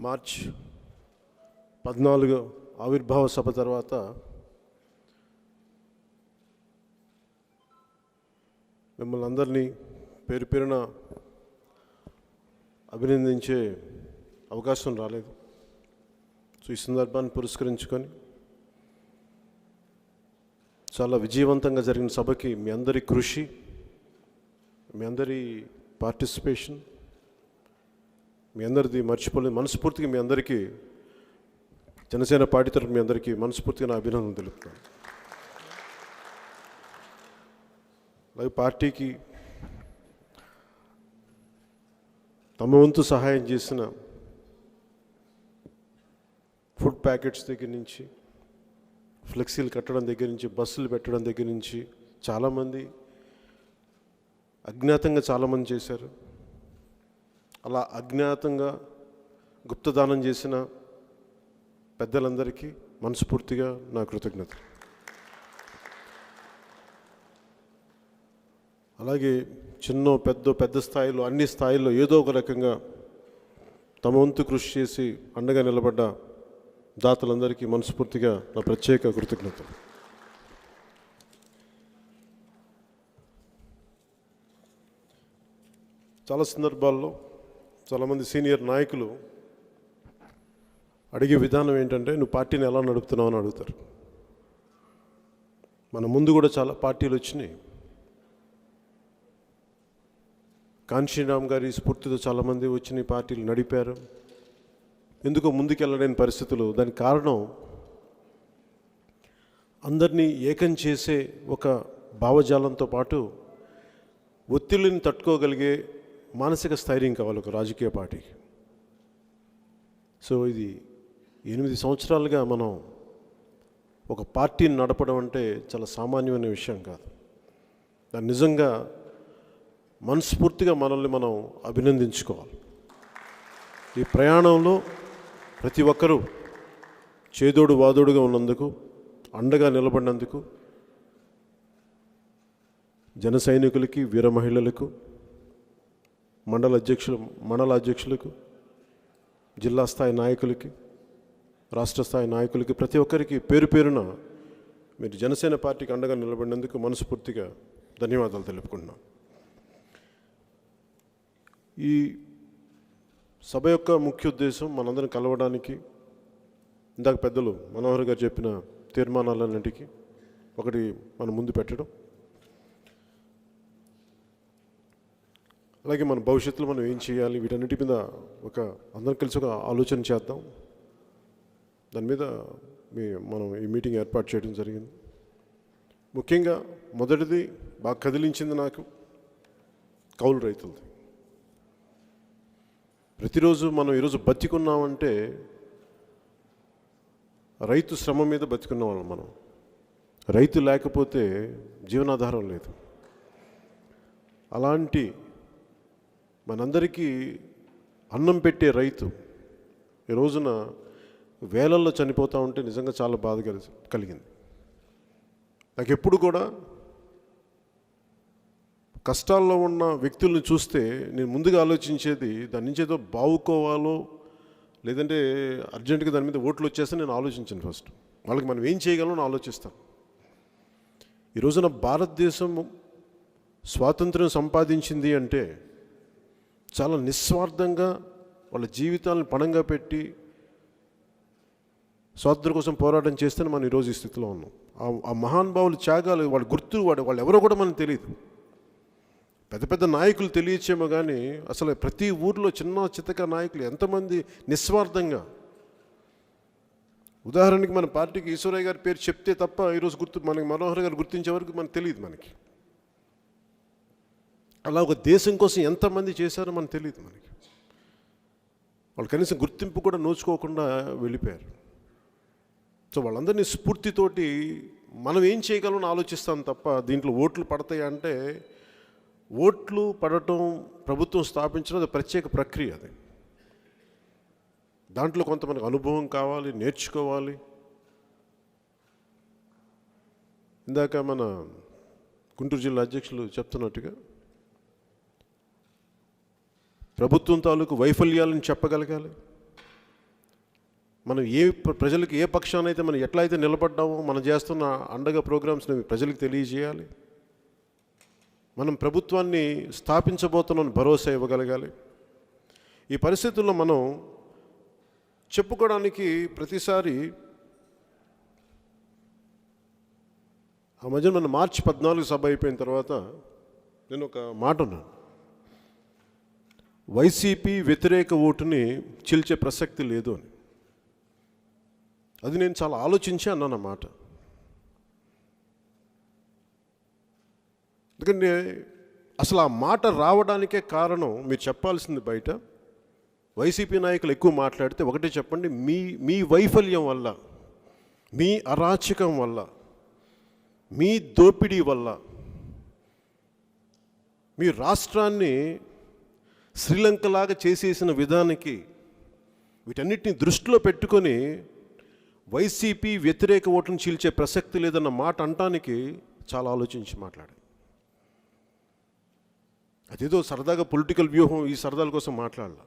March 14 ఆవిర్భావ సభ తర్వాత మిమ్మల్ని అందరినీ పేరు పేరున అభినందించే అవకాశం రాలేదు. సో ఈ సందర్భాన్ని పురస్కరించుకొని చాలా విజయవంతంగా జరిగిన సభకి మీ అందరి కృషి, మీ అందరి పార్టిసిపేషన్, మీ అందరిది మర్చిపోలేదు. మనస్ఫూర్తిగా మీ అందరికీ జనసేన పార్టీ తరఫున మీ అందరికీ మనస్ఫూర్తిగా నా అభినందనలు తెలుపుతాను. అలాగే పార్టీకి తమ వంతు సహాయం చేసిన ఫుడ్ ప్యాకెట్స్ దగ్గర నుంచి, ఫ్లెక్సీలు కట్టడం దగ్గర నుంచి, బస్సులు పెట్టడం దగ్గర నుంచి చాలామంది అజ్ఞాతంగా చాలామంది చేశారు. అలా అజ్ఞాతంగా గుప్తదానం చేసిన పెద్దలందరికీ మనస్ఫూర్తిగా నా కృతజ్ఞత. అలాగే చిన్న పెద్ద స్థాయిలో, అన్ని స్థాయిల్లో ఏదో ఒక రకంగా తమ వంతు కృషి చేసి అండగా నిలబడ్డ దాతలందరికీ మనస్ఫూర్తిగా నా ప్రత్యేక కృతజ్ఞత. చాలా సందర్భాల్లో చాలామంది సీనియర్ నాయకులు అడిగే విధానం ఏంటంటే, నువ్వు పార్టీని ఎలా నడుపుతున్నావు అని అడుగుతారు. మన ముందు కూడా చాలా పార్టీలు వచ్చినాయి. కాంశీరామ్ గారి స్ఫూర్తితో చాలామంది వచ్చిన పార్టీలు నడిపారు. ఎందుకో ముందుకెళ్ళలేని పరిస్థితులు. దానికి కారణం అందరినీ ఏకం చేసే ఒక భావజాలంతో పాటు ఒత్తిడిని తట్టుకోగలిగే మానసిక స్థైర్యం కావాలి ఒక రాజకీయ పార్టీకి. సో ఇది 8 సంవత్సరాలుగా మనం ఒక పార్టీని నడపడం అంటే చాలా సామాన్యమైన విషయం కాదు. దాన్ని నిజంగా మనస్ఫూర్తిగా మనల్ని మనం అభినందించుకోవాలి. ఈ ప్రయాణంలో ప్రతి ఒక్కరూ చేదోడు వాదోడుగా ఉన్నందుకు, అండగా నిలబడినందుకు జన సైనికులకి, వీర మహిళలకు, మండల అధ్యక్షులకు, జిల్లా స్థాయి నాయకులకి, రాష్ట్ర స్థాయి నాయకులకి, ప్రతి ఒక్కరికి పేరు పేరున మీరు జనసేన పార్టీకి అండగా నిలబడినందుకు మనస్ఫూర్తిగా ధన్యవాదాలు తెలుపుకుంటున్నాను. ఈ సభ యొక్క ముఖ్య ఉద్దేశం మనందరం కలవడానికి, ఇందాక పెద్దలు మనోహర్ గారు చెప్పిన తీర్మానాలన్నింటికి ఒకటి మన ముందు పెట్టడం, అలాగే మన భవిష్యత్తులో మనం ఏం చేయాలి, వీటన్నిటి మీద అందరం కలిసి ఒక ఆలోచన చేద్దాం. దాని మీద మనం ఈ మీటింగ్ ఏర్పాటు చేయడం జరిగింది. ముఖ్యంగా మొదటిది బాగా కదిలించింది నాకు కౌలు రైతులది. ప్రతిరోజు మనం ఈరోజు బతికున్నామంటే రైతు శ్రమ మీద బతికున్న వాళ్ళం మనం. రైతు లేకపోతే జీవనాధారం లేదు. అలాంటి మనందరికీ అన్నం పెట్టే రైతు ఈ రోజున వేలల్లో చనిపోతూ ఉంటే నిజంగా చాలా బాధ కలిగింది. నాకు ఎప్పుడు కూడా కష్టాల్లో ఉన్న వ్యక్తులను చూస్తే నేను ముందుగా ఆలోచించేది దాని నుంచి ఏదో బావుకోవాలో, లేదంటే అర్జెంటుగా దాని మీద ఓట్లు వచ్చేస్తే నేను ఆలోచించాను. ఫస్ట్ వాళ్ళకి మనం ఏం చేయగలను ఆలోచిస్తాను. ఈ రోజున భారతదేశం స్వాతంత్రం సంపాదించింది అంటే చాలా నిస్వార్థంగా వాళ్ళ జీవితాలను పణంగా పెట్టి స్వాతంత్రం కోసం పోరాటం చేస్తేనే మనం ఈరోజు ఈ స్థితిలో ఉన్నాం. ఆ మహానుభావులు త్యాగాలు, వాళ్ళ గుర్తు, వాళ్ళు ఎవరో కూడా మనకు తెలియదు. పెద్ద నాయకులు తెలియచేమో కానీ అసలు ప్రతి ఊర్లో చిన్న చితక నాయకులు ఎంతమంది నిస్వార్థంగా, ఉదాహరణకి మన పార్టీకి ఈశ్వరయ్య గారి పేరు చెప్తే తప్ప ఈరోజు మనకి మనోహర్ గారు గుర్తించే వరకు మనకు తెలియదు. మనకి అలా ఒక దేశం కోసం ఎంతమంది చేశారో మనకు తెలియదు. మనకి వాళ్ళు కనీసం గుర్తింపు కూడా నోచుకోకుండా వెళ్ళిపోయారు. సో వాళ్ళందరినీ స్ఫూర్తితోటి మనం ఏం చేయగలమని ఆలోచిస్తాం తప్ప దీంట్లో ఓట్లు పడతాయి అంటే, ఓట్లు పడటం, ప్రభుత్వం స్థాపించడం అది ప్రత్యేక ప్రక్రియ. అది దాంట్లో కొంత మనకు అనుభవం కావాలి, నేర్చుకోవాలి. ఇందాక మన గుంటూరు జిల్లా అధ్యక్షులు చెప్తున్నట్టుగా ప్రభుత్వం తాలూకు వైఫల్యాలను చెప్పగలగాలి, మనం ప్రజలకు ఏ పక్షానైతే మనం ఎట్లా అయితే నిలబడ్డామో మనం చేస్తున్న అండగా ప్రోగ్రామ్స్ని ప్రజలకు తెలియజేయాలి. మనం ప్రభుత్వాన్ని స్థాపించబోతున్నాం భరోసా ఇవ్వగలగాలి. ఈ పరిస్థితుల్లో మనం చెప్పుకోవడానికి ప్రతిసారి ఆ మధ్య మన మార్చి 14 సభ అయిపోయిన తర్వాత నేను ఒక మాట ఉన్నాను, వైసీపీ వ్యతిరేక ఓటుని చీల్చే ప్రసక్తి లేదు అని. అది నేను చాలా ఆలోచించి అన్నాను అన్నమాట. ఎందుకంటే అసలు ఆ మాట రావడానికే కారణం మీరు చెప్పాల్సింది బయట వైసీపీ నాయకులు ఎక్కువ మాట్లాడితే ఒకటే చెప్పండి, మీ వైఫల్యం వల్ల, మీ అరాచకం వల్ల, మీ దోపిడీ వల్ల మీ రాష్ట్రాన్ని శ్రీలంకలాగా చేసేసిన విధానానికి వీటన్నిటిని దృష్టిలో పెట్టుకొని వైసీపీ వ్యతిరేక ఓటును చీల్చే ప్రసక్తి లేదన్న మాట అనటానికి చాలా ఆలోచించి మాట్లాడాను. అదేదో సరదాగా పొలిటికల్ వ్యూహం, ఈ సరదాల కోసం మాట్లాడాల.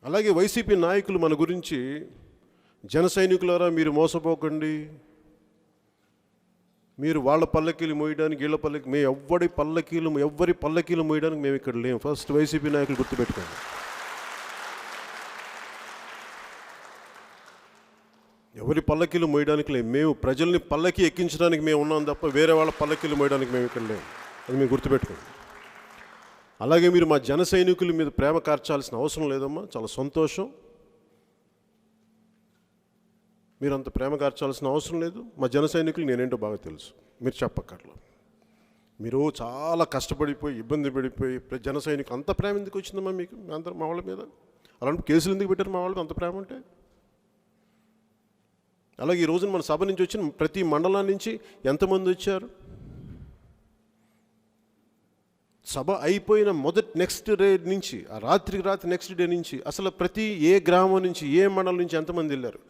అలాగే వైసీపీ నాయకులు మన గురించి జన సైనికులారా మీరు మోసపోకండి, మీరు వాళ్ళ పల్లకీలు మోయడానికి వీళ్ళ పల్లకి, మేము ఎవ్వరి పల్లకీలు మోయడానికి మేము ఇక్కడ లేము. ఫస్ట్ వైసీపీ నాయకులు గుర్తుపెట్టుకోండి. ఎవరి పల్లకీలు మోయడానికి లేము. మేము ప్రజల్ని పల్లకి ఎక్కించడానికి మేము ఉన్నాం తప్ప వేరే వాళ్ళ పల్లకీలు మోయడానికి మేము ఇక్కడ లేము. అది మీరు గుర్తుపెట్టుకోండి. అలాగే మీరు మా జన సైనికుల మీద ప్రేమ కార్చాల్సిన అవసరం లేదమ్మా, చాలా సంతోషం. మీరు అంత ప్రేమ కార్చాల్సిన అవసరం లేదు. మా జన సైనికులు నేనేంటో బాగా తెలుసు, మీరు చెప్పక్కర్లా. మీరు చాలా కష్టపడిపోయి ఇబ్బంది పడిపోయి జన సైనికులు అంత ప్రేమ ఎందుకు వచ్చిందమ్మా మీకు? అందరూ మా వాళ్ళ మీద అలాంటి కేసులు ఎందుకు పెట్టారు మా వాళ్ళకి అంత ప్రేమ ఉంటే? అలాగే ఈ రోజున మన సభ నుంచి వచ్చిన ప్రతి మండలం నుంచి ఎంతమంది వచ్చారు? సభ అయిపోయిన నెక్స్ట్ డే నుంచి, ఆ రాత్రికి రాత్రి నెక్స్ట్ డే నుంచి అసలు ప్రతి ఏ గ్రామం నుంచి ఏ మండలం నుంచి ఎంతమంది వెళ్ళారు?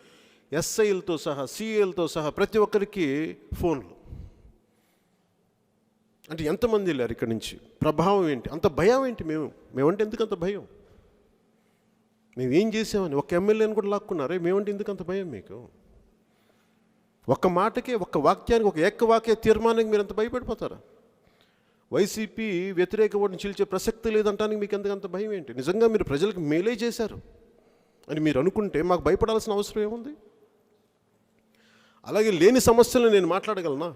ఎస్ఐలతో సహా, సిఐలతో సహా ప్రతి ఒక్కరికి ఫోన్లు. అంటే ఎంతమంది వెళ్ళారు ఇక్కడి నుంచి? ప్రభావం ఏంటి? అంత భయం ఏంటి? మేమంటే ఎందుకు అంత భయం? మేము ఏం చేసామని ఒక్క ఎమ్మెల్యేని కూడా లాక్కున్నారే, మేమంటే ఎందుకు అంత భయం మీకు? ఒక్క మాటకే, ఒక్క వాక్యానికి, ఒక ఏకవాక్య తీర్మానానికి మీరు అంత భయపడిపోతారా? వైసీపీ వ్యతిరేక ఓటుని చీల్చే ప్రసక్తి లేదంటానికి మీకు ఎందుకంత భయం ఏంటి? నిజంగా మీరు ప్రజలకు మేలే చేశారు అని మీరు అనుకుంటే మాకు భయపడాల్సిన అవసరం ఏముంది? అలాగే లేని సమస్యలు నేను మాట్లాడగలనా?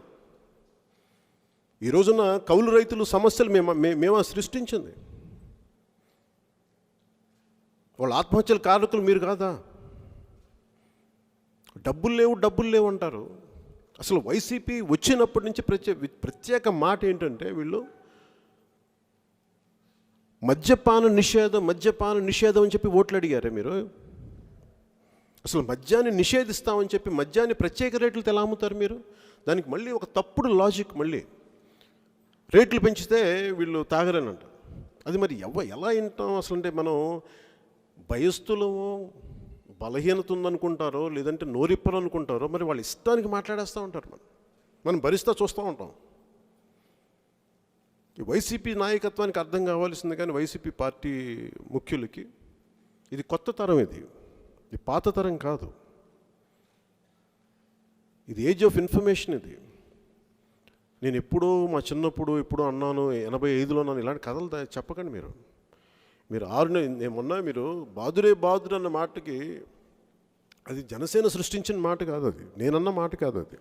ఈ రోజున కౌలు రైతులు సమస్యలు మేము సృష్టించింది. వాళ్ళ ఆత్మహత్యల కారకులు మీరు కాదా? డబ్బులు లేవు అంటారు. అసలు వైసీపీ వచ్చినప్పటి నుంచి ప్రత్యేక మాట ఏంటంటే వీళ్ళు మద్యపాన నిషేధం అని చెప్పి ఓట్లు అడిగారే మీరు? అసలు మద్యాన్ని నిషేధిస్తామని చెప్పి మద్యాన్ని ప్రత్యేక రేట్లతో ఎలా అమ్ముతారు మీరు? దానికి మళ్ళీ ఒక తప్పుడు లాజిక్, మళ్ళీ రేట్లు పెంచితే వీళ్ళు తాగరనంట. అది మరి ఎలా వింటాం అసలు? అంటే మనం భయస్థులము, బలహీనత ఉందనుకుంటారో లేదంటే నోరిప్పరు అనుకుంటారో, మరి వాళ్ళ ఇష్టానికి మాట్లాడేస్తూ ఉంటారు. మనం భరిస్తూ చూస్తూ ఉంటాం. ఈ వైసీపీ నాయకత్వానికి అర్థం కావాల్సింది, కానీ వైసీపీ పార్టీ ముఖ్యులకి ఇది కొత్త తరం, ఇది పాత తరం కాదు. ఇది ఏజ్ ఆఫ్ ఇన్ఫర్మేషన్. ఇది నేను మా చిన్నప్పుడు అన్నాను, 85లో నన్ను ఇలాంటి కథలు చెప్పకండి మీరు. మొన్న మీరు బాదురే అన్న మాటకి అది జనసేన సృష్టించిన మాట కాదు, అది నేనన్న మాట కాదు, అది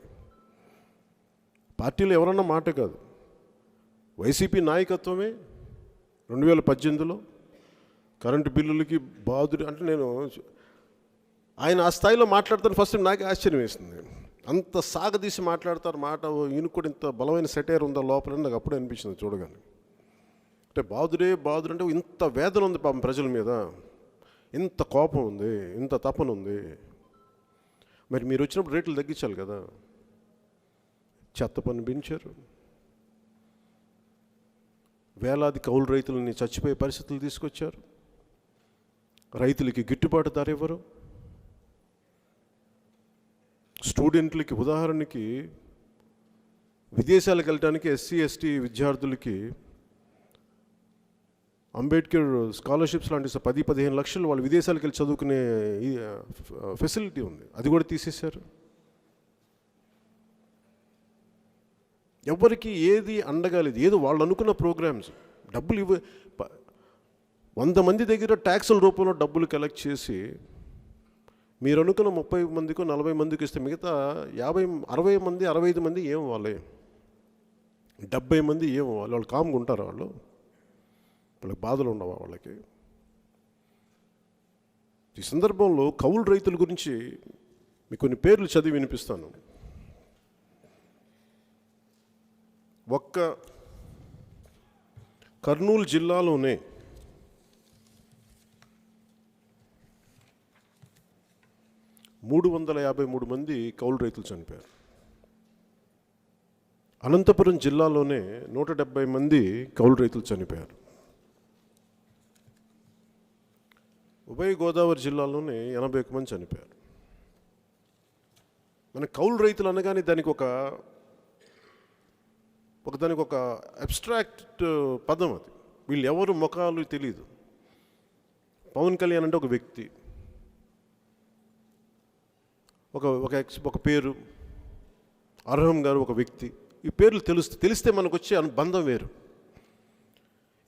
పార్టీలో ఎవరన్న మాట కాదు. వైసీపీ నాయకత్వమే 2018లో కరెంటు బిల్లులకి బాదురే అంటే, నేను ఆయన ఆ స్థాయిలో మాట్లాడతాను ఫస్ట్ నాకు ఆశ్చర్యం వేసింది. అంత సాగదీసి మాట్లాడతారు మాట, ఈయనకు కూడా ఇంత బలమైన సెటైర్ ఉందా లోపల, నాకు అప్పుడే అనిపించింది చూడగానే. అంటే బాదురే అంటే ఇంత వేదన ఉంది పాపం ప్రజల మీద, ఇంత కోపం ఉంది, ఇంత తపన ఉంది. మరి మీరు వచ్చినప్పుడు రేట్లు తగ్గించాలి కదా. చెత్త పన్ను పెంచారు, వేలాది కౌలు రైతులని చచ్చిపోయే పరిస్థితులు తీసుకొచ్చారు, రైతులకి గిట్టుబాటు ధర ఇవ్వరు, స్టూడెంట్లకి ఉదాహరణకి విదేశాలకు వెళ్ళడానికి ఎస్సీ ఎస్టీ విద్యార్థులకి అంబేద్కర్ స్కాలర్షిప్స్ లాంటి 10-15 లక్షలు వాళ్ళు విదేశాలకు వెళ్ళి చదువుకునే ఫెసిలిటీ ఉంది, అది కూడా తీసేశారు. ఎవరికి ఏది అండగా లేదు, ఏదో వాళ్ళు అనుకున్న ప్రోగ్రామ్స్ డబ్బులు 100 మంది దగ్గర ట్యాక్సుల రూపంలో డబ్బులు కలెక్ట్ చేసి మీరు అనుకున్న 30 మందికో 40 మందికి ఇస్తే మిగతా 60 మంది 65 మంది ఏం వాళ్ళే, 70 మంది ఏం వాళ్ళు కామ్గా ఉంటారు, వాళ్ళకి బాధలు ఉండవా వాళ్ళకి? ఈ సందర్భంలో కౌలు రైతుల గురించి మీకు కొన్ని పేర్లు చదివి వినిపిస్తాను. ఒక్క కర్నూలు జిల్లాలోనే 353 మంది కౌలు రైతులు చనిపోయారు. అనంతపురం జిల్లాలోనే 170 మంది కౌలు రైతులు చనిపోయారు. ఉభయ గోదావరి జిల్లాలోనే 81 మంది చనిపోయారు. మన కౌలు రైతులు అనగానే దానికి ఒక అబ్స్ట్రాక్ట్ పదం, అది వీళ్ళు ఎవరు ముఖాలు తెలియదు. పవన్ కళ్యాణ్ అంటే ఒక వ్యక్తి, ఒక పేరు, అర్హం గారు ఒక వ్యక్తి, ఈ పేర్లు తెలిస్తే మనకు వచ్చే బంధం వేరు.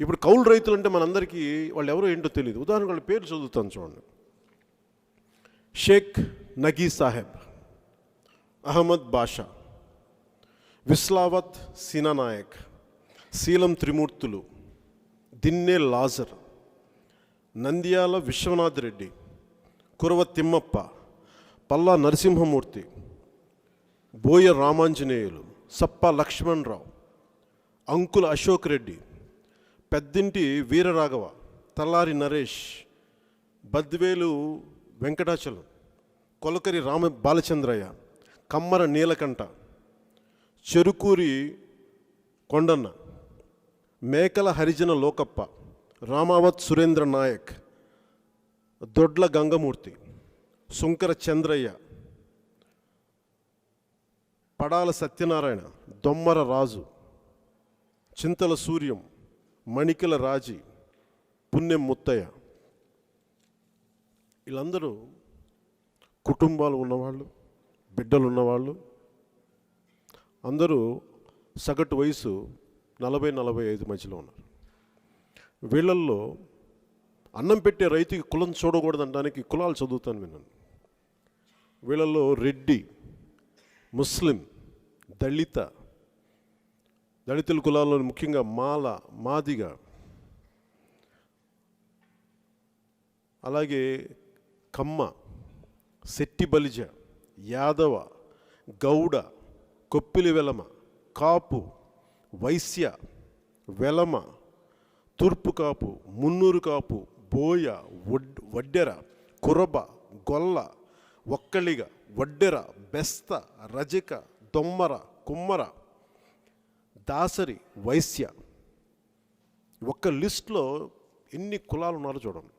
ఇప్పుడు కౌలు రైతులు అంటే మనందరికీ వాళ్ళు ఎవరో ఏంటో తెలియదు. ఉదాహరణకు వాళ్ళ పేరు చదువుతాను చూడండి. షేక్ నగీ సాహెబ్, అహ్మద్ బాషా, విస్లావత్ సీనానాయక్, శీలం త్రిమూర్తులు, దిన్నే లాజర్, నంద్యాల విశ్వనాథ్ రెడ్డి, కురవ తిమ్మప్ప, పల్లా నరసింహమూర్తి, బోయ రామాంజనేయులు, సప్ప లక్ష్మణరావు, అంకుల అశోక్ రెడ్డి, పెద్దింటి వీరరాఘవ, తల్లారి నరేష్, బద్వేలు వెంకటాచలం, కొలకరి రామ బాలచంద్రయ్య, కమ్మర నీలకంఠ, చెరుకూరి కొండన్న, మేకల హరిజన లోకప్ప, రామావత్ సురేంద్ర నాయక్, దొడ్ల గంగమూర్తి, సుంకర చంద్రయ్య, పడాల సత్యనారాయణ, దొమ్మర రాజు, చింతల సూర్యం, మణికల రాజీ, పుణ్యం ముత్తయ్య. వీళ్ళందరూ కుటుంబాలు ఉన్నవాళ్ళు, బిడ్డలు ఉన్నవాళ్ళు, అందరూ సగటు వయసు 40-45 మధ్యలో ఉన్నారు. వీళ్ళల్లో అన్నం పెట్టే రైతుకి కులం చూడకూడదనడానికి కులాలు చదువుతాను విన్నాను. వీళ్ళల్లో రెడ్డి, ముస్లిం, దళితుల కులాల్లో ముఖ్యంగా మాల, మాదిగ, అలాగే కమ్మ, శెట్టి బలిజ, యాదవ, గౌడ, కొప్పిలి వెలమ, కాపు, వైశ్య, వెలమ, తూర్పు కాపు, మున్నూరు కాపు, బోయ, వడ్డెర, కురబ, గొల్ల, ఒక్కళిగ, వడ్డెర, బెస్త, రజక, దొమ్మర, కుమ్మర, దాసరి, వైశ్య. ఒక్క లిస్ట్లో ఎన్ని కులాలు ఉన్నారో చూడండి.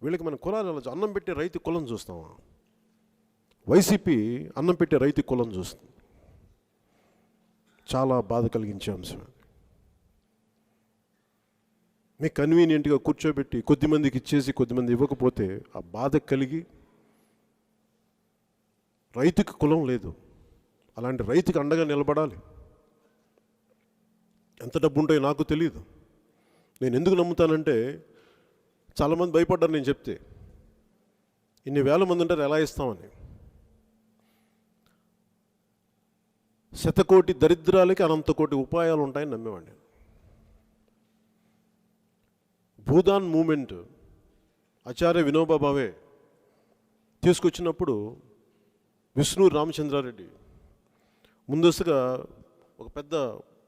వీళ్ళకి మన కులాలు అన్నం పెట్టే రైతు కులం చూస్తామా? వైసీపీ అన్నం పెట్టే రైతు కులం చూస్తుంది. చాలా బాధ కలిగించే అంశం. మీకు కన్వీనియంట్గా కూర్చోబెట్టి కొద్దిమందికి ఇచ్చేసి కొద్దిమంది ఇవ్వకపోతే ఆ బాధ కలిగి, రైతుకి కులం లేదు, అలాంటి రైతుకి అండగా నిలబడాలి. ఎంత డబ్బు ఉంటాయో నాకు తెలియదు. నేను ఎందుకు నమ్ముతానంటే చాలామంది భయపడ్డారు నేను చెప్తే. ఇన్ని వేల మంది ఉంటారు, ఎలా ఇస్తామని. శతకోటి దరిద్రాలకి అనంతకోటి ఉపాయాలు ఉంటాయని నమ్మేవాడిని. భూదాన్ మూమెంట్ ఆచార్య వినోబా భావే తీసుకొచ్చినప్పుడు విష్ణు రామచంద్రారెడ్డి ముందస్తుగా ఒక పెద్ద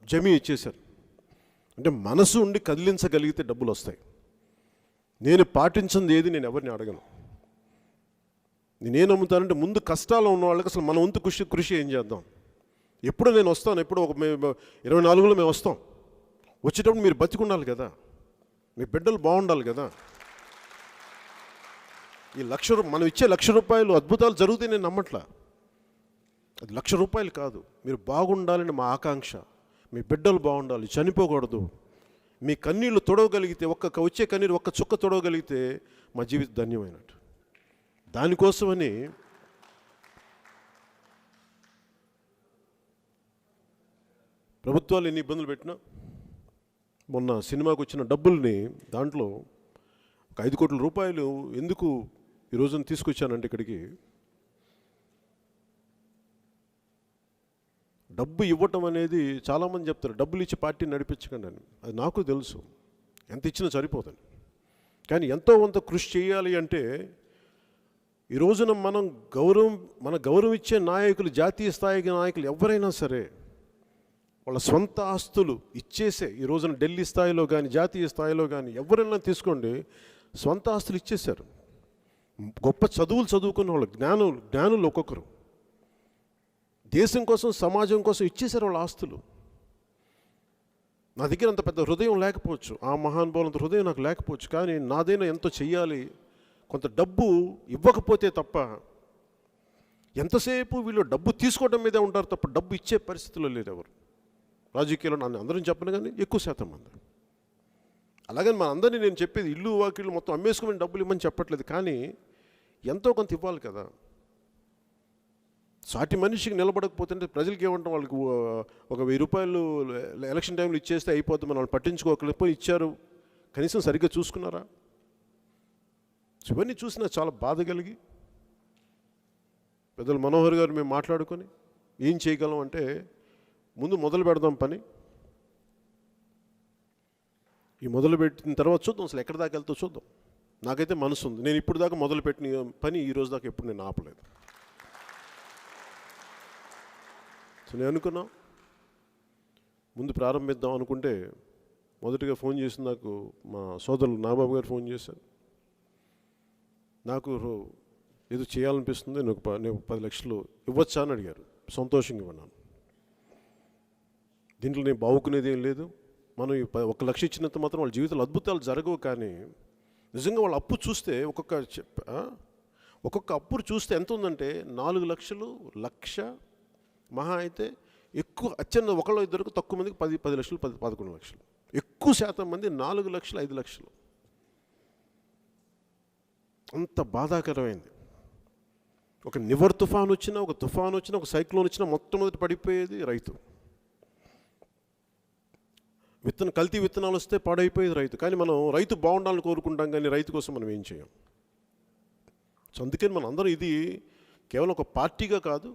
జమీ ఇచ్చేశారు. అంటే మనసు ఉండి కదిలించగలిగితే డబ్బులు వస్తాయి. నేను పాటించింది ఏది నేను ఎవరిని అడగను. నేనేం నమ్ముతానంటే ముందు కష్టాల్లో ఉన్న వాళ్ళకి అసలు మన వంతు కృషి ఏం చేద్దాం. ఎప్పుడు నేను వస్తాను, ఎప్పుడు ఒక 24లో మేము వస్తాం. వచ్చేటప్పుడు మీరు బతికుండాలి కదా, మీ బిడ్డలు బాగుండాలి కదా. ఈ మనం ఇచ్చే ₹1,00,000 అద్భుతాలు జరుగుతాయి నేను నమ్మట్లా. అది ₹1,00,000 కాదు, మీరు బాగుండాలని మా ఆకాంక్ష. మీ బిడ్డలు బాగుండాలి, చనిపోకూడదు. మీ కన్నీళ్లు తొడవగలిగితే, వచ్చే కన్నీరు ఒక్క చుక్క తొడవగలిగితే మా జీవితం ధన్యమైనట్టు. దానికోసమని ప్రభుత్వాలు ఎన్ని ఇబ్బందులు పెట్టినా మొన్న సినిమాకు వచ్చిన డబ్బుల్ని దాంట్లో ఒక 5 కోట్ల రూపాయలు ఎందుకు ఈ రోజున తీసుకొచ్చానంటే ఇక్కడికి, డబ్బు ఇవ్వటం అనేది చాలామంది చెప్తారు డబ్బులు ఇచ్చి పార్టీని నడిపించకండి అని. అది నాకు తెలుసు, ఎంత ఇచ్చినా సరిపోతుంది. కానీ ఎంతో కొంత కృషి చేయాలి అంటే ఈ రోజున మన గౌరవం ఇచ్చే నాయకులు, జాతీయ స్థాయి నాయకులు ఎవరైనా సరే వాళ్ళ సొంత ఆస్తులు ఇచ్చేసే, ఈ రోజున ఢిల్లీ స్థాయిలో కానీ జాతీయ స్థాయిలో కానీ ఎవరైనా తీసుకోండి, సొంత ఆస్తులు ఇచ్చేశారు. గొప్ప చదువులు చదువుకున్న వాళ్ళు, జ్ఞానులు ఒక్కొక్కరు దేశం కోసం, సమాజం కోసం ఇచ్చేశారు వాళ్ళ ఆస్తులు. నా దగ్గర అంత పెద్ద హృదయం లేకపోవచ్చు, ఆ మహానుభావులంత హృదయం నాకు లేకపోవచ్చు, కానీ నాదైనా ఎంతో చెయ్యాలి. కొంత డబ్బు ఇవ్వకపోతే తప్ప, ఎంతసేపు వీళ్ళు డబ్బు తీసుకోవడం మీదే ఉంటారు తప్ప డబ్బు ఇచ్చే పరిస్థితుల్లో లేరు ఎవరు. రాజకీయాల్లో నన్ను అందరం చెప్పను కానీ ఎక్కువ శాతం మంది. అలాగని మన అందరినీ నేను చెప్పేది ఇల్లు వాకిళ్ళు మొత్తం అమ్మేసుకుని డబ్బులు ఇవ్వమని చెప్పట్లేదు, కానీ ఎంతో కొంత ఇవ్వాలి కదా. సాటి మనిషికి నిలబడకపోతుంటే ప్రజలకి ఏమంటాం, వాళ్ళకి ఒక 1000 రూపాయలు ఎలక్షన్ టైంలో ఇచ్చేస్తే అయిపోతుంది, మనం వాళ్ళు పట్టించుకోకపోయి ఇచ్చారు, కనీసం సరిగ్గా చూసుకున్నారా? ఇవన్నీ చూసినా చాలా బాధ కలిగి పెద్దలు మనోహర్ గారు మేము మాట్లాడుకొని ఏం చేయగలం అంటే, ముందు మొదలు పెడదాం పని, ఈ మొదలుపెట్టిన తర్వాత చూద్దాం అసలు ఎక్కడి దాకా వెళ్తా చూద్దాం. నాకైతే మనసు ఉంది, నేను ఇప్పుడు దాకా మొదలుపెట్టిన పని ఈ రోజు దాకా ఎప్పుడు నేను ఆపలేదు. సో నేను అనుకున్నా ముందు ప్రారంభిద్దాం అనుకుంటే, మొదటిగా ఫోన్ చేసి నాకు మా సోదరులు నాగబాబు గారు ఫోన్ చేశారు. నాకు ఏదో చేయాలనిపిస్తుంది, నేను 10 లక్షలు ఇవ్వచ్చా అని అడిగారు. సంతోషంగా ఇవ్వన్నాను. దీంట్లో నేను బావుకునేది ఏం లేదు. మనం 1 లక్ష ఇచ్చినంత మాత్రం వాళ్ళ జీవితంలో అద్భుతాలు జరగవు. కానీ నిజంగా వాళ్ళ అప్పు చూస్తే ఒక్కొక్క అప్పు చూస్తే ఎంత ఉందంటే 4 లక్షలు, 1 లక్ష, మహా అయితే ఎక్కువ అత్యంత ఒకళ్ళు ఇద్దరికి, తక్కువ మందికి 10 లక్షలు, 11 లక్షలు. ఎక్కువ శాతం మంది 4 లక్షలు, 5 లక్షలు. అంత బాధాకరమైంది. ఒక నివర్ తుఫాన్ వచ్చినా, ఒక తుఫాన్ వచ్చినా, ఒక సైక్లోన్ వచ్చినా మొట్టమొదటి పడిపోయేది రైతు. కల్తీ విత్తనాలు వస్తే పాడైపోయేది రైతు. కానీ మనం రైతు బాగుండాలని కోరుకుంటాం, కానీ రైతు కోసం మనం ఏం చేయం. సో అందుకని మనం అందరూ ఇది కేవలం ఒక పార్టీగా కాదు,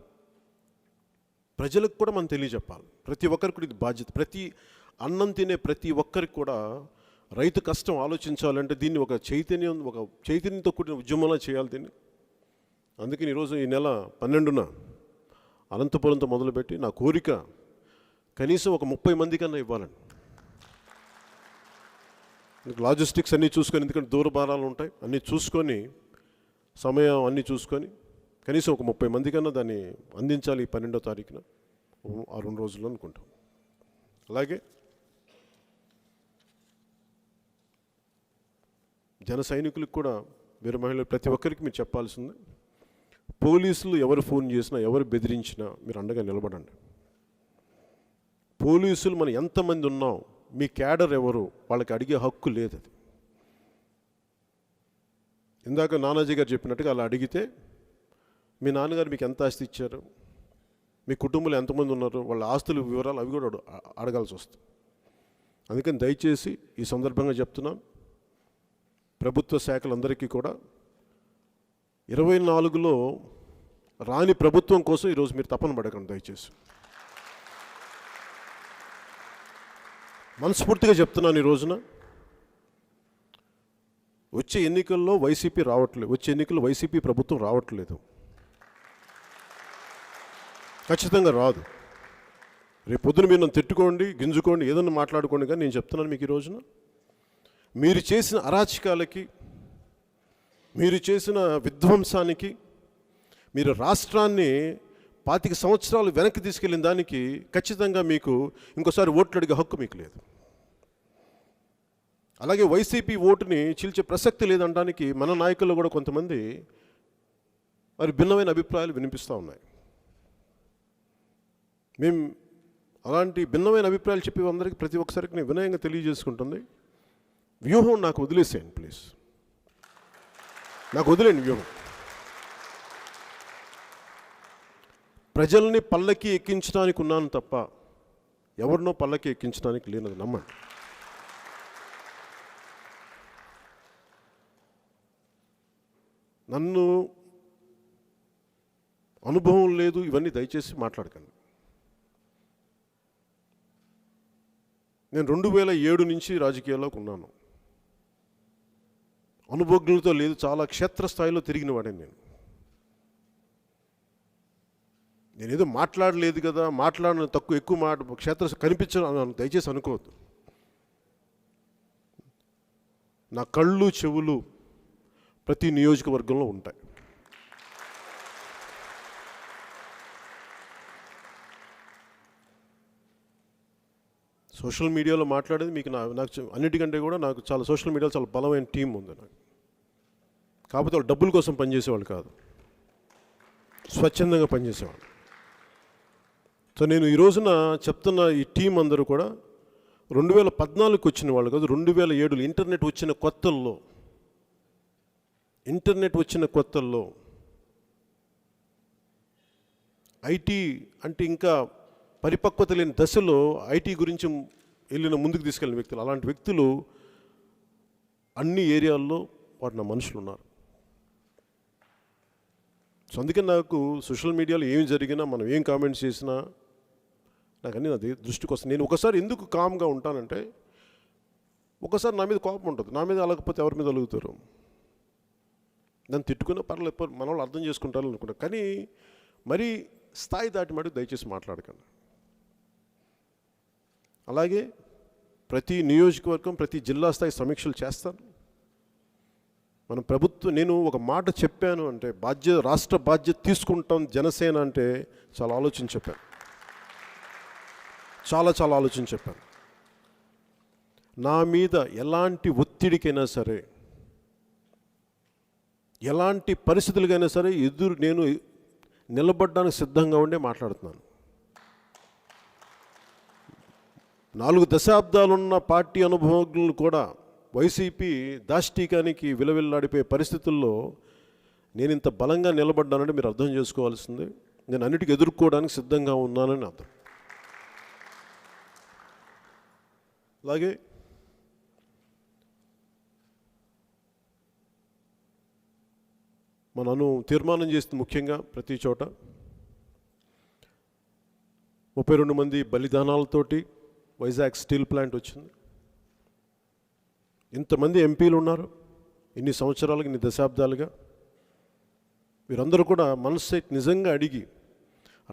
ప్రజలకు కూడా మనం తెలియజెప్పాలి. ప్రతి ఒక్కరికి కూడా ఇది బాధ్యత. ప్రతి అన్నం తినే ప్రతి ఒక్కరికి కూడా రైతు కష్టం ఆలోచించాలంటే దీన్ని ఒక చైతన్యంతో కూడిన ఉద్యమంలా చేయాలి దీన్ని. అందుకని ఈరోజు ఈ నెల 12న అనంతపురంతో మొదలుపెట్టి నా కోరిక కనీసం ఒక 30 మంది కన్నా ఇవ్వాలండి. లాజిస్టిక్స్ అన్నీ చూసుకొని, ఎందుకంటే దూర భారాలు ఉంటాయి, అన్నీ చూసుకొని, సమయం అన్నీ చూసుకొని కనీసం ఒక 30 మంది కన్నా దాన్ని అందించాలి ఈ 12వ తారీఖున, ఆ 2 రోజుల్లో అనుకుంటాం. అలాగే జన సైనికులకు కూడా, వీర మహిళలు ప్రతి ఒక్కరికి మీరు చెప్పాల్సింది, పోలీసులు ఎవరు ఫోన్ చేసినా, ఎవరు బెదిరించినా మీరు అండగా నిలబడండి. పోలీసులు మనం ఎంతమంది ఉన్నాం, మీ క్యాడర్ ఎవరు, వాళ్ళకి అడిగే హక్కు లేదు. అది ఇందాక నానాజీ గారు చెప్పినట్టుగా అలా అడిగితే, మీ నాన్నగారు మీకు ఎంత ఆస్తి ఇచ్చారు, మీ కుటుంబంలో ఎంతమంది ఉన్నారు, వాళ్ళ ఆస్తుల వివరాలు అవి కూడా అడగాల్సి వస్తుంది. అందుకని దయచేసి ఈ సందర్భంగా చెప్తున్నాను, ప్రభుత్వ శాఖలందరికీ కూడా 24లో రాని ప్రభుత్వం కోసం ఈరోజు మీరు తపన పడకండి దయచేసి. మనస్ఫూర్తిగా చెప్తున్నాను, ఈ రోజున వచ్చే ఎన్నికల్లో వైసీపీ రావట్లేదు, వచ్చే ఎన్నికల్లో వైసీపీ ప్రభుత్వం రావట్లేదు, ఖచ్చితంగా రాదు. రేపు పొద్దున మీరు నన్ను తిట్టుకోండి, గింజుకోండి, ఏదన్నా మాట్లాడుకోండి, కానీ నేను చెప్తున్నాను మీకు ఈ రోజున, మీరు చేసిన అరాచకాలకి, మీరు చేసిన విధ్వంసానికి, మీరు రాష్ట్రాన్ని 25 సంవత్సరాలు వెనక్కి తీసుకెళ్ళిన దానికి ఖచ్చితంగా మీకు ఇంకోసారి ఓట్లు అడిగే హక్కు మీకు లేదు. అలాగే వైసీపీ ఓటుని చీల్చే ప్రసక్తి లేదనడానికి మన నాయకుల్లో కూడా కొంతమంది మరి భిన్నమైన అభిప్రాయాలు వినిపిస్తూ ఉన్నాయి. మేము అలాంటి భిన్నమైన అభిప్రాయాలు చెప్పే అందరికీ ప్రతి ఒక్కసారికి నేను వినయంగా తెలియజేసుకుంటుంది, వ్యూహం నాకు వదిలేసేయండి ప్లీజ్. నాకు వదిలేండి వ్యూహం. ప్రజల్ని పల్లకి ఎక్కించడానికి ఉన్నాను తప్ప ఎవరినో పల్లకి ఎక్కించడానికి లేనది నమ్మండి. నన్ను అనుభవం లేదు ఇవన్నీ దయచేసి మాట్లాడకండి. నేను 2007 నుంచి రాజకీయాల్లోకి ఉన్నాను. అనుభవజ్ఞులతో లేదు, చాలా క్షేత్రస్థాయిలో తిరిగిన వాడిని నేనేదో మాట్లాడలేదు కదా, మాట్లాడిన తక్కువ ఎక్కువ క్షేత్ర కనిపించడం దయచేసి అనుకోవద్దు. నా కళ్ళు చెవులు ప్రతి నియోజకవర్గంలో ఉంటాయి. సోషల్ మీడియాలో మాట్లాడేది మీకు నాకు అన్నిటికంటే కూడా నాకు చాలా సోషల్ మీడియాలో చాలా బలమైన టీం ఉంది నాకు. కాకపోతే వాళ్ళు డబ్బుల కోసం పనిచేసేవాళ్ళు కాదు, స్వచ్ఛందంగా పనిచేసేవాళ్ళు. సో నేను ఈ రోజున చెప్తున్న ఈ టీం అందరూ కూడా 2014కి వచ్చిన వాళ్ళు కాదు, 2007 ఇంటర్నెట్ వచ్చిన కొత్తల్లో ఐటీ అంటే ఇంకా పరిపక్వత లేని దశలో ఐటీ గురించి ముందుకు తీసుకెళ్ళిన వ్యక్తులు, అలాంటి వ్యక్తులు అన్ని ఏరియాల్లో వాటిన మనుషులు ఉన్నారు. సో అందుకని నాకు సోషల్ మీడియాలో ఏం జరిగినా, మనం ఏం కామెంట్స్ చేసినా నాకు అన్నీ అది దృష్టికి వస్తుంది. నేను ఒకసారి ఎందుకు కామ్గా ఉంటానంటే, ఒకసారి నా మీద కోపం ఉంటుంది, నా మీద అలగకపోతే ఎవరి మీద అలుగుతారు, నన్ను తిట్టుకునే పర్లేదు, మన వాళ్ళు అర్థం చేసుకుంటారు అనుకుంటా. కానీ మరీ స్థాయి దాటి మటుకు దయచేసి మాట్లాడకండి. అలాగే ప్రతి నియోజకవర్గం, ప్రతి జిల్లా స్థాయి సమీక్షలు చేస్తాను. మన నేను ఒక మాట చెప్పాను అంటే రాష్ట్ర బాధ్యత తీసుకుంటాం జనసేన అంటే చాలా ఆలోచన చెప్పాను, చాలా ఆలోచన చెప్పాను. నా మీద ఎలాంటి ఒత్తిడికైనా సరే, ఎలాంటి పరిస్థితులకైనా సరే నేను నిలబడడానికి సిద్ధంగా ఉండే మాట్లాడుతున్నాను. 4 దశాబ్దాలున్న పార్టీ అనుభవజ్ఞులు కూడా వైసీపీ దాష్టీకానికి విలవిల్లాడిపోయే పరిస్థితుల్లో నేను ఇంత బలంగా నిలబడ్డానంటే మీరు అర్థం చేసుకోవాల్సింది, నేను అన్నిటికీ ఎదుర్కోవడానికి సిద్ధంగా ఉన్నానని అర్థం. అలాగే మనను తీర్మానం చేస్తుంది ముఖ్యంగా ప్రతి చోట 32 మంది బలిదానాలతోటి వైజాగ్ స్టీల్ ప్లాంట్ వచ్చింది. ఇంతమంది ఎంపీలు ఉన్నారు ఇన్ని సంవత్సరాలుగా, ఇన్ని దశాబ్దాలుగా. వీరందరూ కూడా మనసు నిజంగా అడిగి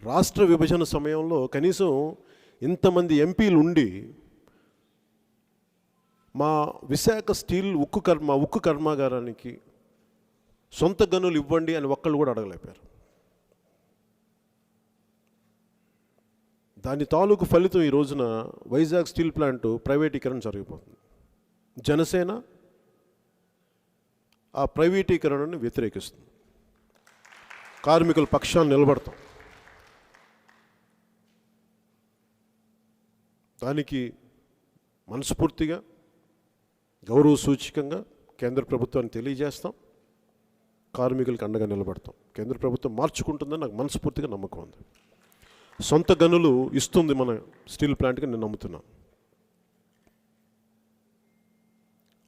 రాష్ట్ర విభజన సమయంలో కనీసం ఇంతమంది ఎంపీలు ఉండి మా విశాఖ స్టీల్ ఉక్కు కర్మాగారానికి సొంత గనులు ఇవ్వండి అని ఒక్కళ్ళు కూడా అడగలేపారు. దాని తాలూకు ఫలితం ఈ రోజున వైజాగ్ స్టీల్ ప్లాంట్ ప్రైవేటీకరణ జరిగిపోతుంది. జనసేన ఆ ప్రైవేటీకరణను వ్యతిరేకిస్తుంది, కార్మికుల పక్షాన్ని నిలబడతాం. దానికి మనస్ఫూర్తిగా గౌరవ సూచకంగా కేంద్ర ప్రభుత్వాన్ని తెలియజేస్తాం, కార్మికులకు అండగా నిలబడతాం. కేంద్ర ప్రభుత్వం మార్చుకుంటుందని నాకు మనస్ఫూర్తిగా నమ్మకం ఉంది. సొంత గనులు ఇస్తుంది మన స్టీల్ ప్లాంట్కి నేను నమ్ముతున్నాను.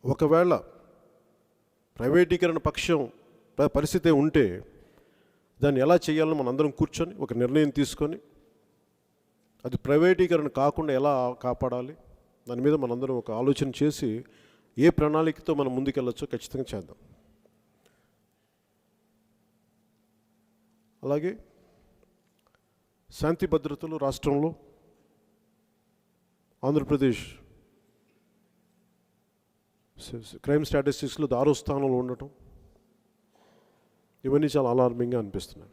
ఒకవేళ ప్రైవేటీకరణ పరిస్థితి ఉంటే దాన్ని ఎలా చేయాలని మనందరం కూర్చొని ఒక నిర్ణయం తీసుకొని అది ప్రైవేటీకరణ కాకుండా ఎలా కాపాడాలి దాని మీద మనందరం ఒక ఆలోచన చేసి ఏ ప్రణాళికతో మనం ముందుకెళ్ళొచ్చో ఖచ్చితంగా చేద్దాం. అలాగే శాంతి భద్రతలు రాష్ట్రంలో ఆంధ్రప్రదేశ్ క్రైమ్ స్టాటిస్టిక్స్లో 6వ స్థానంలో ఉండటం, ఇవన్నీ చాలా అలార్మింగ్గా అనిపిస్తున్నాయి.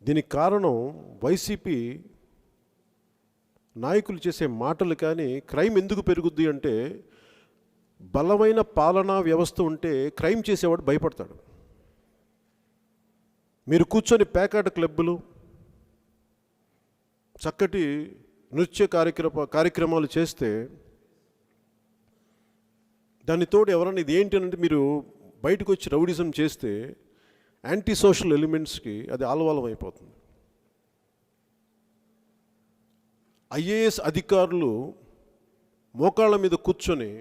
దీనికి కారణం వైసీపీ నాయకులు చేసే మాటలు. కానీ క్రైమ్ ఎందుకు పెరుగుద్ది అంటే, బలమైన పాలనా వ్యవస్థ ఉంటే క్రైమ్ చేసేవాడు భయపడతాడు. మీరు కూర్చొని పేకాట క్లబ్బులు, చక్కటి నృత్య కార్యక్రమాలు చేస్తే దాని తోడు ఎవరన్నా ఇది ఏంటి అంటే మీరు బయటకు వచ్చి రౌడిజం చేస్తే యాంటీ సోషల్ ఎలిమెంట్స్కి అది ఆలవాలం అయిపోతుంది. ఐఏఎస్ అధికారులు మోకాళ్ళ మీద కూర్చొని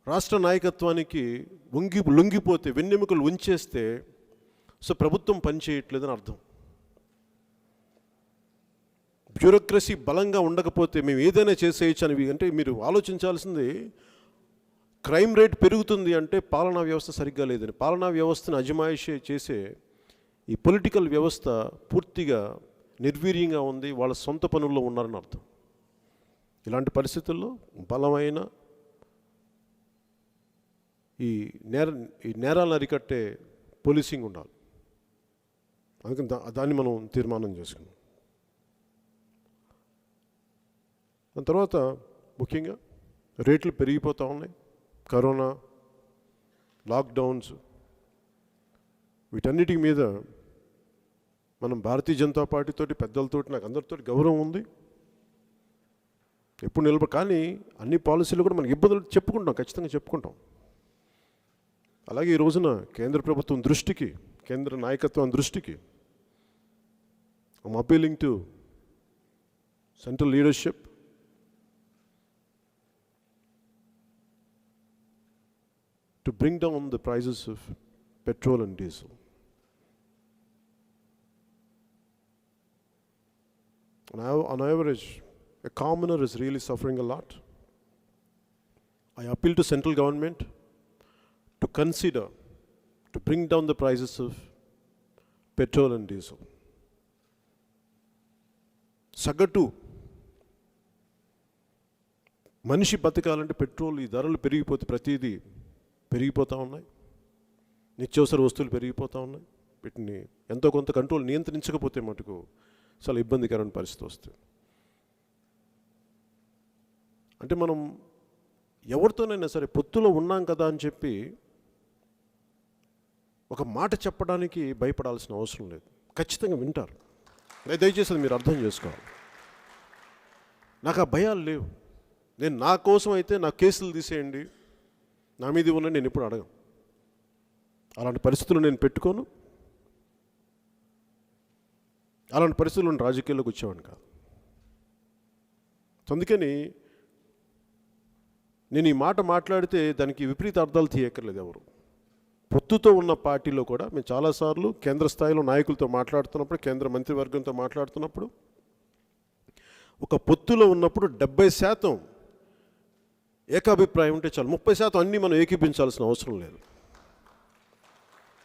రాష్ట్ర నాయకత్వానికి లొంగిపోతే, వెన్నెముకలు ఉంచేస్తే సో ప్రభుత్వం పనిచేయట్లేదని అర్థం. బ్యూరోక్రసీ బలంగా ఉండకపోతే మేము ఏదైనా చేసేయచ్చు అని అంటే మీరు ఆలోచించాల్సింది, క్రైమ్ రేట్ పెరుగుతుంది అంటే పాలనా వ్యవస్థ సరిగ్గా లేదని. పాలనా వ్యవస్థను అజమాయిషీ చేసే ఈ పొలిటికల్ వ్యవస్థ పూర్తిగా నిర్వీర్యంగా ఉంది, వాళ్ళ సొంత పనుల్లో ఉన్నారని అర్థం. ఇలాంటి పరిస్థితుల్లో బలమైన ఈ నేరాలను అరికట్టే పోలీసింగ్ ఉండాలి. అందుకని దాన్ని మనం తీర్మానం చేసుకున్నాం. దాని తర్వాత ముఖ్యంగా రేట్లు పెరిగిపోతూ ఉన్నాయి. కరోనా, లాక్డౌన్స్, వీటన్నిటి మీద మనం భారతీయ జనతా పార్టీతోటి, పెద్దలతోటి, నాకు అందరితోటి గౌరవం ఉంది, ఎప్పుడు కానీ అన్ని పాలసీలు కూడా మనకి ఇబ్బందులు చెప్పుకుంటాం, ఖచ్చితంగా చెప్పుకుంటాం. అలాగే ఈ రోజున కేంద్ర ప్రభుత్వం దృష్టికి, కేంద్ర నాయకత్వం దృష్టికి I'm appealing to central leadership to bring down the prices of petrol and diesel. On average, a commoner is really suffering a lot. I appeal to central government to consider to bring down the prices of petrol and diesel. సగటు మనిషి బతకాలంటే petrol ఈ ధరలు పెరిగిపోతే ప్రతిదీ పెరిగిపోతూ ఉన్నాయి, నిత్యావసర వస్తువులు పెరిగిపోతూ ఉన్నాయి. వీటిని ఎంతో కొంత కంట్రోల్ నియంత్రించకపోతే మటుకు చాలా ఇబ్బందికరమైన పరిస్థితి వస్తుంది. అంటే మనం ఎవరితోనైనా సరే పొత్తులో ఉన్నాం కదా అని చెప్పి ఒక మాట చెప్పడానికి భయపడాల్సిన అవసరం లేదు. ఖచ్చితంగా వింటారు. దయచేసి అది మీరు అర్థం చేసుకోవాలి. నాకు ఆ భయాలు లేవు. నేను నా కోసం అయితే నా కేసులు తీసేయండి, నా మీద ఉన్న నేను ఎప్పుడు అడగను. అలాంటి పరిస్థితులు నేను పెట్టుకోను. అలాంటి పరిస్థితులు రాజకీయాల్లోకి వచ్చేవాడిని కాదు. అందుకని నేను ఈ మాట మాట్లాడితే దానికి విపరీత అర్థాలు తీయక్కర్లేదు ఎవరు. పొత్తుతో ఉన్న పార్టీలో కూడా మేము చాలాసార్లు కేంద్ర స్థాయిలో నాయకులతో మాట్లాడుతున్నప్పుడు, కేంద్ర మంత్రివర్గంతో మాట్లాడుతున్నప్పుడు, ఒక పొత్తులో ఉన్నప్పుడు 70% ఏకాభిప్రాయం ఉంటే చాలు. 30% అన్నీ మనం ఏకీభించాల్సిన అవసరం లేదు.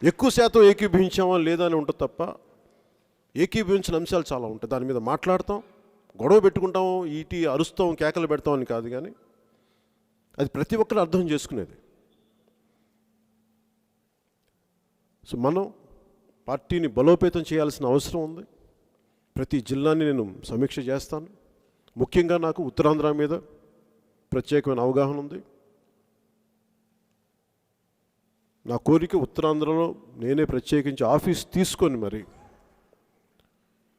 ఎక్కువ శాతం ఏకీభించామా లేదా అని ఉంటుంది తప్ప ఏకీభించిన అంశాలు చాలా ఉంటాయి. దాని మీద మాట్లాడతాం, గొడవ పెట్టుకుంటాం, అరుస్తాం, కేకలు పెడతాం అని కాదు, కానీ అది ప్రతి ఒక్కరు అర్థం చేసుకునేది. సో మనం పార్టీని బలోపేతం చేయాల్సిన అవసరం ఉంది. ప్రతి జిల్లాని నేను సమీక్ష చేస్తాను. ముఖ్యంగా నాకు ఉత్తరాంధ్ర మీద ప్రత్యేకమైన అవగాహన ఉంది. నా కోరిక ఉత్తరాంధ్రలో నేనే ప్రత్యేకించి ఆఫీస్ తీసుకొని, మరి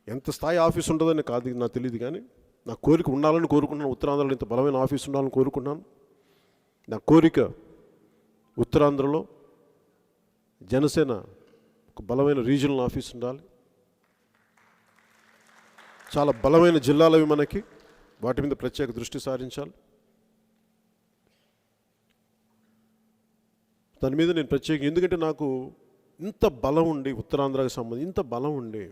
ఎంత స్థాయి ఆఫీస్ ఉంటుందని కాదు నాకు తెలియదు, కానీ నా కోరిక ఉండాలని కోరుకుంటున్నాను. ఉత్తరాంధ్రలో ఇంత బలమైన ఆఫీస్ ఉండాలని కోరుకుంటున్నాను. నా కోరిక ఉత్తరాంధ్రలో జనసేన ఒక బలమైన రీజనల్ ఆఫీస్ ఉండాలి. చాలా బలమైన జిల్లాలవి మనకి, వాటి మీద ప్రత్యేక దృష్టి సారించాలి. దాని మీద నేను ప్రత్యేకంగా, ఎందుకంటే నాకు ఇంత బలం ఉండి, ఉత్తరాంధ్రకు సంబంధించి ఇంత బలం ఉండి,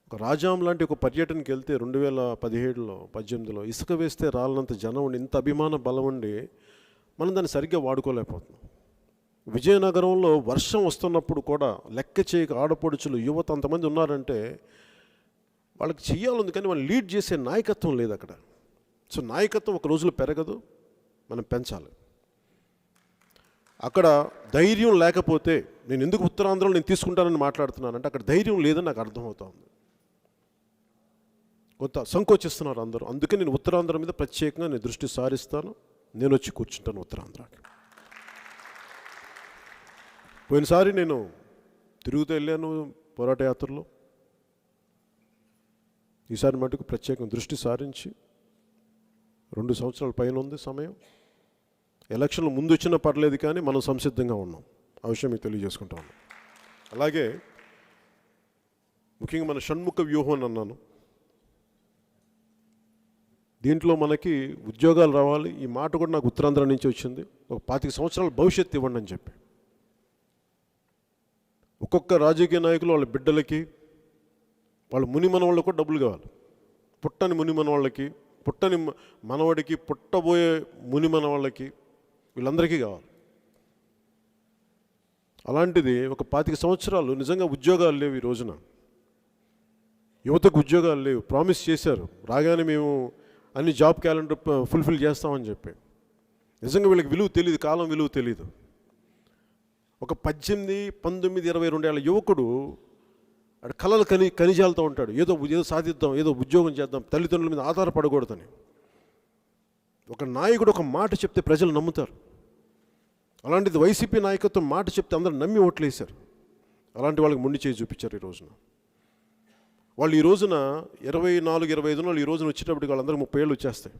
ఒక రాజాం లాంటి ఒక పర్యటనకి వెళ్తే 2017లో 18లో ఇసుక వేస్తే రాలనంత జనం ఉండి, ఇంత అభిమాన బలం ఉండి మనం దాన్ని సరిగ్గా వాడుకోలేకపోతున్నాం. విజయనగరంలో వర్షం వస్తున్నప్పుడు కూడా లెక్క చేయక ఆడపడుచులు, యువత అంతమంది ఉన్నారంటే వాళ్ళకి చెయ్యాలి, కానీ వాళ్ళు లీడ్ చేసే నాయకత్వం లేదు అక్కడ. సో నాయకత్వం ఒక రోజులో పెరగదు, మనం పెంచాలి. అక్కడ ధైర్యం లేకపోతే, నేను ఎందుకు ఉత్తరాంధ్రలో నేను తీసుకుంటానని మాట్లాడుతున్నానంటే అక్కడ ధైర్యం లేదని నాకు అర్థమవుతా ఉంది. కొంత సంకోచిస్తున్నారు అందరూ. అందుకే నేను ఉత్తరాంధ్ర మీద ప్రత్యేకంగా నేను దృష్టి సారిస్తాను. నేను వచ్చి కూర్చుంటాను ఉత్తరాంధ్రకి. పోయినసారి నేను తిరుగుతూ వెళ్ళాను, పోరాట యాత్రలో. ఈసారి మటుకు ప్రత్యేకం దృష్టి సారించి 2 సంవత్సరాల పైన ఉంది సమయం. ఎలక్షన్లు ముందు వచ్చినా పర్లేదు, కానీ మనం సంసిద్ధంగా ఉన్నాం. ఆ విషయం మీకు తెలియజేసుకుంటా ఉన్నాం. అలాగే ముఖ్యంగా మన షణ్ముఖ వ్యూహం అని అన్నాను. దీంట్లో మనకి ఉద్యోగాలు రావాలి. ఈ మాట కూడా నాకు ఉత్తరాంధ్ర నుంచి వచ్చింది. ఒక 25 సంవత్సరాల భవిష్యత్తు ఇవ్వండి అని చెప్పి. ఒక్కొక్క రాజకీయ నాయకులు వాళ్ళ బిడ్డలకి, వాళ్ళ ముని మనవాళ్ళకు కూడా డబ్బులు కావాలి. పుట్టని ముని మనవాళ్ళకి, పుట్టని మనవాడికి, పుట్టబోయే ముని మనవాళ్ళకి, వీళ్ళందరికీ కావాలి. అలాంటిది ఒక 25 సంవత్సరాలు నిజంగా ఉద్యోగాలు లేవు. ఈ రోజున యువతకు ఉద్యోగాలు లేవు. ప్రామిస్ చేశారు రాగానే మేము అన్ని జాబ్ క్యాలెండర్ ఫుల్ఫిల్ చేస్తామని చెప్పి. నిజంగా వీళ్ళకి విలువ తెలియదు, కాలం విలువ తెలియదు. ఒక 18, 19, 22 ఏళ్ళ యువకుడు అక్కడ కళలు కనిజాలుతూ ఉంటాడు. ఏదో సాధిద్దాం, ఏదో ఉద్యోగం చేద్దాం, తల్లిదండ్రుల మీద ఆధారపడకూడదని. ఒక నాయకుడు ఒక మాట చెప్తే ప్రజలు నమ్ముతారు. అలాంటిది వైసీపీ నాయకత్వం మాట చెప్తే అందరూ నమ్మి ఓట్లేశారు. అలాంటి వాళ్ళకి మొండి చేయి చూపించారు. ఈ రోజున వాళ్ళు, ఈ రోజున 24, 25 వాళ్ళు ఈ రోజున వచ్చేటప్పటికి వాళ్ళందరూ 30 ఏళ్ళు వచ్చేస్తాయి.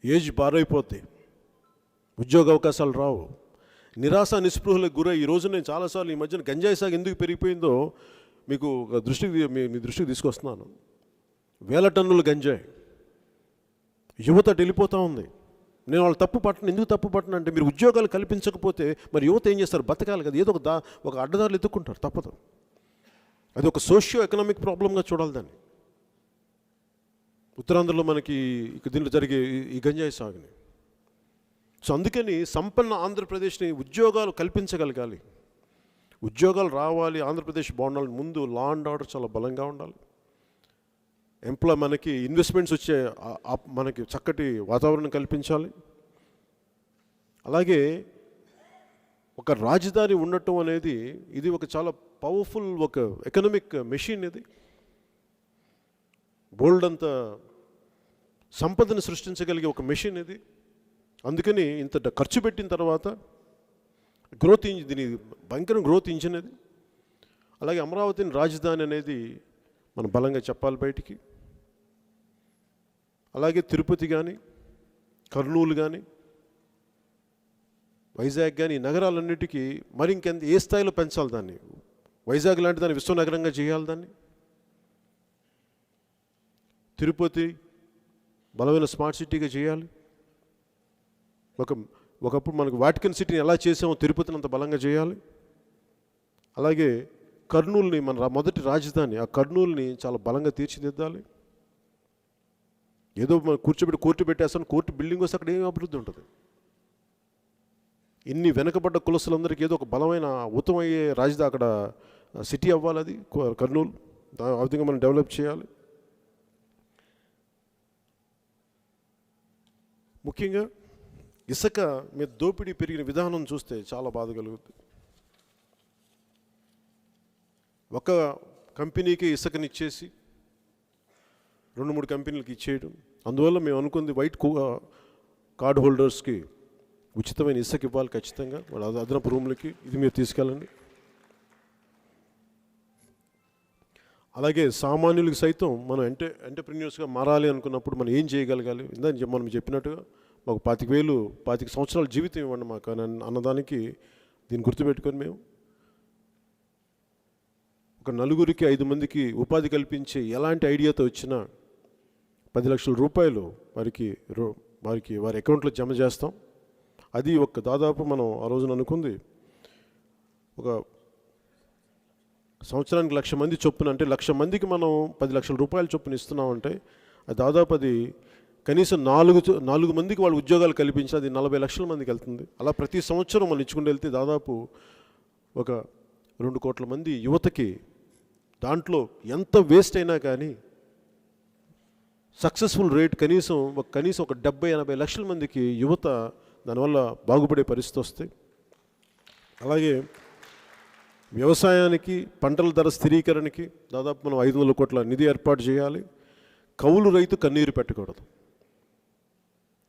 ఏజ్ బారైపోద్ది, ఉద్యోగ అవకాశాలు రావు, నిరాశ నిస్పృహలకు గురై ఈ రోజు నేను చాలాసార్లు ఈ మధ్యన గంజాయి సాగు ఎందుకు పెరిగిపోయిందో మీకు మీ దృష్టికి తీసుకొస్తున్నాను. 1000 టన్నుల గంజాయి యువత వెళ్ళిపోతూ ఉంది. నేను వాళ్ళు తప్పు పట్టను. ఎందుకు తప్పు పట్టను అంటే, మీరు ఉద్యోగాలు కల్పించకపోతే మరి యువత ఏం చేస్తారు? బతకాలి కదా, ఏదో ఒక అడ్డదారులు ఎత్తుక్కుంటారు, తప్పదు. అది ఒక సోషియో ఎకనామిక్ ప్రాబ్లంగా చూడాలి దాన్ని. ఉత్తరాంధ్రలో మనకి దీంట్లో జరిగే ఈ గంజాయి సాగుని. సో అందుకని సంపన్న ఆంధ్రప్రదేశ్ని ఉద్యోగాలు కల్పించగలగాలి, ఉద్యోగాలు రావాలి, ఆంధ్రప్రదేశ్ బాగుండాలి. ముందు లా అండ్ ఆర్డర్ చాలా బలంగా ఉండాలి. మనకి ఇన్వెస్ట్మెంట్స్ వచ్చే మనకి చక్కటి వాతావరణం కల్పించాలి. అలాగే ఒక రాజధాని ఉండటం అనేది ఇది ఒక చాలా పవర్ఫుల్ ఒక ఎకనామిక్ మెషిన్. ఇది బోల్డ్ అంత సంపదను సృష్టించగలిగే ఒక మెషిన్ ఇది. అందుకని ఇంత ఖర్చు పెట్టిన తర్వాత దీని భయంకర గ్రోత్ ఇంజిన్ అది. అలాగే అమరావతిని రాజధాని అనేది మనం బలంగా చెప్పాలి బయటికి. అలాగే తిరుపతి కానీ, కర్నూలు కానీ, వైజాగ్ కానీ, ఈ నగరాలన్నిటికీ మరి ఇంకెంత ఏ స్థాయిలో పెంచాలి దాన్ని. వైజాగ్ లాంటి దాన్ని విశ్వనగరంగా చేయాలి దాన్ని. తిరుపతి బలమైన స్మార్ట్ సిటీగా చేయాలి. ఒకప్పుడు మనకు వాటికన్ సిటీని ఎలా చేసామో తిరుపతిని అంత బలంగా చేయాలి. అలాగే కర్నూలుని మన మొదటి రాజధాని, ఆ కర్నూలుని చాలా బలంగా తీర్చిదిద్దాలి. ఏదో మనం కోర్టు పెట్టేస్తాను, కోర్టు బిల్డింగ్ వస్తే అక్కడ ఏం అభివృద్ధి ఉంటుంది? ఇన్ని వెనకబడ్డ కులస్తులందరికీ ఏదో ఒక బలమైన ఉత్తమయ్యే రాజధాని అక్కడ సిటీ అవ్వాలి. అది కర్నూలు. ఆ విధంగా మనం డెవలప్ చేయాలి. ముఖ్యంగా ఇసుక మీద దోపిడీ పెరిగిన విధానం చూస్తే చాలా బాధ కలుగుతుంది. ఒక కంపెనీకి ఇసుకనిచ్చేసి 2-3 కంపెనీలకు ఇచ్చేయడం. అందువల్ల మేము అనుకుంది వైట్ కార్డ్ హోల్డర్స్కి ఉచితమైన ఇసుక ఇవ్వాలి ఖచ్చితంగా, వాళ్ళ అదనపు రూములకి. ఇది మీరు తీసుకెళ్ళండి. అలాగే సామాన్యులకు సైతం మనం ఎంటర్ప్రెన్యూర్స్గా మారాలి అనుకున్నప్పుడు మనం ఏం చేయగలగాలి? ఇందాక మనం చెప్పినట్టుగా మాకు 25 సంవత్సరాల జీవితం ఇవ్వండి మాకు అన్నదానికి దీన్ని గుర్తుపెట్టుకొని మేము ఒక 4కి 5 మందికి ఉపాధి కల్పించే ఎలాంటి ఐడియాతో వచ్చినా 10 లక్షల రూపాయలు వారి అకౌంట్లో జమ చేస్తాం. అది దాదాపు మనం ఆ రోజున అనుకుంది ఒక సంవత్సరానికి 1,00,000 మంది చొప్పున, అంటే 1,00,000 మందికి మనం 10 లక్షల రూపాయలు చొప్పున ఇస్తున్నామంటే అది దాదాపు అది కనీసం 4 మందికి వాళ్ళు ఉద్యోగాలు కల్పించి అది 40 లక్షల మందికి వెళ్తుంది. అలా ప్రతి సంవత్సరం మనం ఇచ్చుకుంటూ వెళ్తే దాదాపు ఒక 2 కోట్ల మంది యువతకి దాంట్లో ఎంత వేస్ట్ అయినా కానీ సక్సెస్ఫుల్ రేట్ కనీసం ఒక 70-80 లక్షల మందికి యువత దానివల్ల బాగుపడే పరిస్థితి వస్తాయి. అలాగే వ్యవసాయానికి పంటల ధర స్థిరీకరణకి దాదాపు మనం 500 కోట్ల నిధి ఏర్పాటు చేయాలి. కౌలు రైతు కన్నీరు పెట్టకూడదు.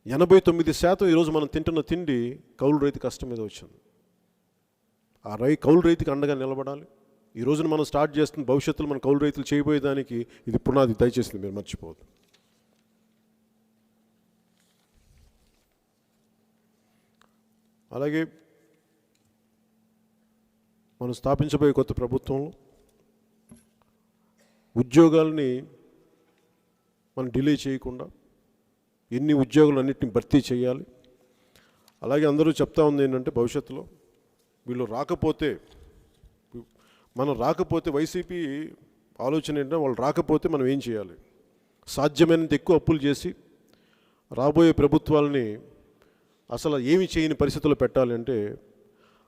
89% ఈరోజు మనం తింటున్న తిండి కౌలు రైతు కష్టం మీద వచ్చింది. కౌలు రైతుకి అండగా నిలబడాలి. ఈ రోజున మనం స్టార్ట్ చేస్తున్న భవిష్యత్తులో మన కౌలు రైతులు చేయబోయేదానికి ఇది పునాది. దయచేసి మీరు మర్చిపోవద్దు. అలాగే మనం స్థాపించబోయే కొత్త ప్రభుత్వంలో ఉద్యోగాల్ని మనం డిలే చేయకుండా ఎన్ని ఉద్యోగులు అన్నింటినీ భర్తీ చేయాలి. అలాగే అందరూ చెప్తా ఉంది ఏంటంటే భవిష్యత్తులో వీళ్ళు రాకపోతే, మనం రాకపోతే వైసీపీ ఆలోచన ఏంటంటే వాళ్ళు రాకపోతే మనం ఏం చేయాలి, సాధ్యమైనంత ఎక్కువ అప్పులు చేసి రాబోయే ప్రభుత్వాలని అసలు ఏమి చేయని పరిస్థితుల్లో పెట్టాలి. అంటే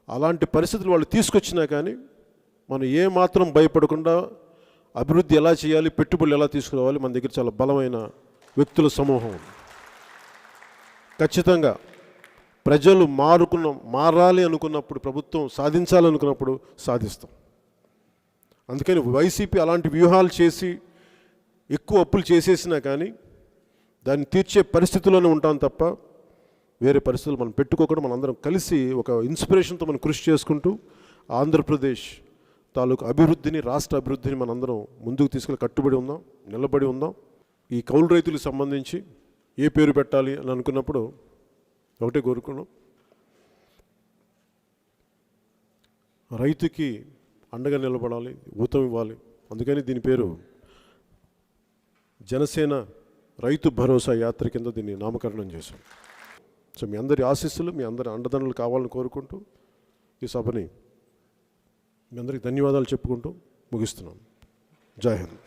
అలాంటి పరిస్థితులు వాళ్ళు తీసుకొచ్చినా కానీ మనం ఏమాత్రం భయపడకుండా అభివృద్ధి ఎలా చేయాలి, పెట్టుబడులు ఎలా తీసుకురావాలి, మన దగ్గర చాలా బలమైన వ్యక్తుల సమూహం ఉంది. ఖచ్చితంగా ప్రజలు మారాలి అనుకున్నప్పుడు, ప్రభుత్వం సాధించాలనుకున్నప్పుడు సాధిస్తాం. అందుకని వైసీపీ అలాంటి వ్యూహాలు చేసి ఎక్కువ అప్పులు చేసేసినా కానీ దాన్ని తీర్చే పరిస్థితుల్లోనే ఉంటాం తప్ప వేరే పరిస్థితులు మనం పెట్టుకోకుండా మనందరం కలిసి ఒక ఇన్స్పిరేషన్తో మనం కృషి చేసుకుంటూ ఆంధ్రప్రదేశ్ తాలూకు అభివృద్ధిని, రాష్ట్ర అభివృద్ధిని మనందరం ముందుకు తీసుకెళ్ళి కట్టుబడి ఉందాం, నిలబడి ఉందాం. ఈ కౌలు రైతులకు సంబంధించి ఏ పేరు పెట్టాలి అని అనుకున్నప్పుడు ఒకటే కోరుకున్నాం, రైతుకి అండగా నిలబడాలి, ఊతం ఇవ్వాలి. అందుకని దీని పేరు జనసేన రైతు భరోసా యాత్ర కింద దీన్ని నామకరణం చేశాం. సో మీ అందరి ఆశీస్సులు, మీ అందరి అండదండలు కావాలని కోరుకుంటూ ఈ సభని మీ అందరికీ ధన్యవాదాలు చెప్పుకుంటూ ముగిస్తున్నాం. జై హింద్.